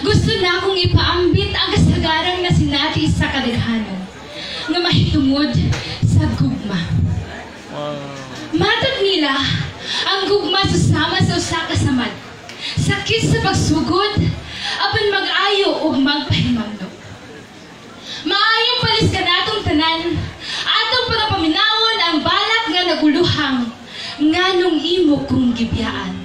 gusto na akong ipaambit ang kasagarang na sinati sa kadaghanan nga mahitungod sa gugma. Matag nila ang gugma susama sa usa ka samad, sakit sa pagsugod, apan mag-ayo o magpahimangno. Maayong palis ka natong tanan, atong pagapaminawon ang balak nga naguluhang nganong imo kong gibiyaan.